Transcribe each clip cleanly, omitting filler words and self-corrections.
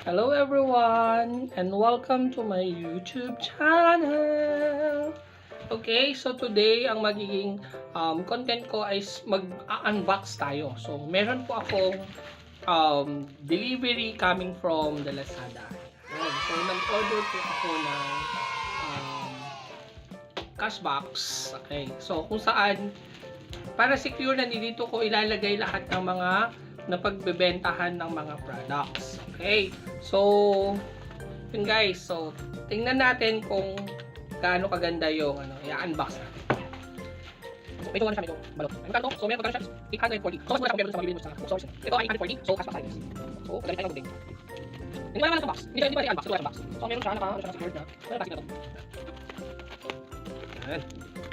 Hello everyone and welcome to my YouTube channel. Okay, so today ang magiging content ko is mag-unbox tayo. So meron po akong delivery coming from the Lazada. So nag-order po ako ng cash box. Okay, so kung saan para secure na dito ko ilalagay lahat ng mga napagbebentahan ng mga products. Okay, so yun guys, so tingnan natin kung gaano kaganda yung i-unbox natin. So medyo siya, medyo balot. So meron siya 840. So mas mura siya kung sa mabibili mo sa bookstores. Ito ay 840. So cash box tayo. So gamit tayo ng good. Hindi naman sa box. Hindi ba i-unbox? Ito ay box. So meron siya na secured na. Meron plastic na to. Yan.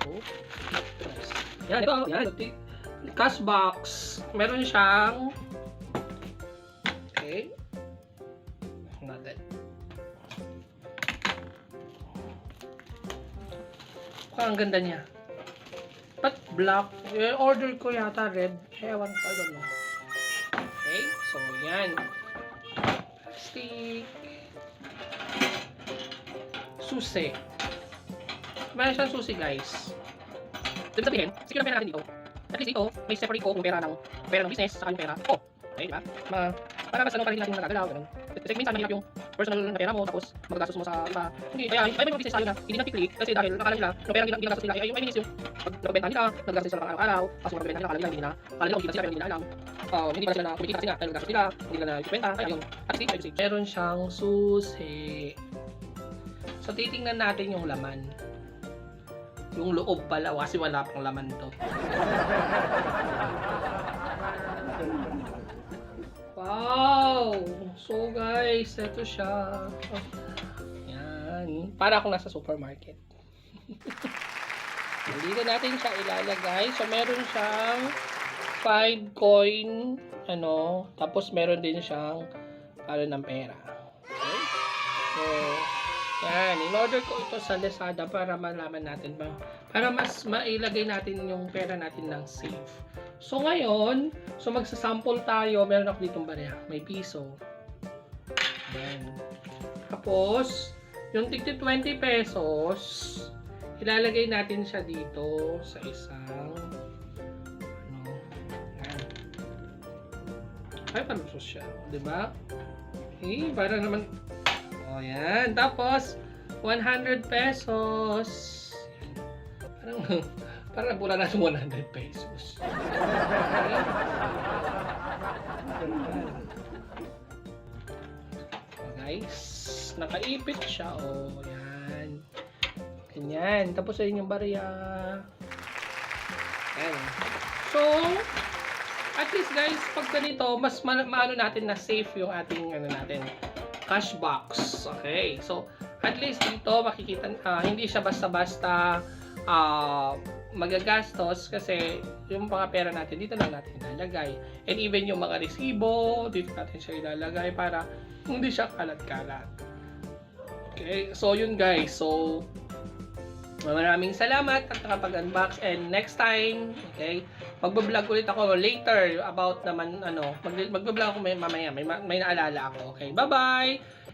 So yan, ito yan. Cash box. Meron siyang okay. Natin. Ang ganda niya. But black. Order ko yata red. Ewan ko, I don't know. Okay. So, yan. Plastic. Susi. Meron siyang susi, guys. Ibig sabihin, secure na pera natin dito. At least ito, may separate ko kung pera ng business, saka yung pera ko. Okay, diba? Para mas para hindi natin nagagalaw, ganun. Kasi minsan mahirap yung personal na pera mo, tapos magagastos mo sa iba. Hindi, kaya may mga business tayo na hindi natin-click kasi dahil nakala nila, yung pera ginagastos nila, ay minis yung nagbenta nila, naggastos sila pang araw-araw, tapos yung nagbenta nila, akala nila, kumikita sila pero hindi nila alam. Hindi pala sila na kumikita kasi nga, dahil naggastos nila, hindi nila na kaya yung at least, meron siyang susi. So, titingnan natin yung laman. Yung loob pala, kasi wala pang laman to. Wow! So guys, ito siya. Yan. Para akong nasa supermarket. Dito natin siya ilalagay. So meron siyang 5 coin, tapos meron din siyang ng pera. Okay? So, yan. In-order ko ito sa Lazada para malaman natin para mas mailagay natin yung pera natin ng safe. So ngayon, magsasample tayo. Meron ako ditong barya. May piso. Ayan. Tapos, yung tigti 20 pesos, ilalagay natin siya dito sa isang ayan. Ay, paano siya? Diba? Okay, para naman yan. Tapos, 100 pesos. Parang pula na 100 pesos. Okay. Guys, nakaipit siya. Yan. Ganyan. Tapos ayun yung barya. Yan. So, at least guys, pag ganito, mas maano natin na safe yung ating cash box. Okay. So, at least dito makikita hindi siya basta-basta magagastos kasi yung mga pera natin dito lang natin ilalagay. And even yung mga resibo, dito natin siya ilalagay para hindi siya kalat-kalat. Okay. So, yun guys. So, maraming salamat at nakapag-unbox, and next time, okay, magbablog ulit ako later about naman magbablog ako mamaya, may naalala ako. Okay, bye-bye!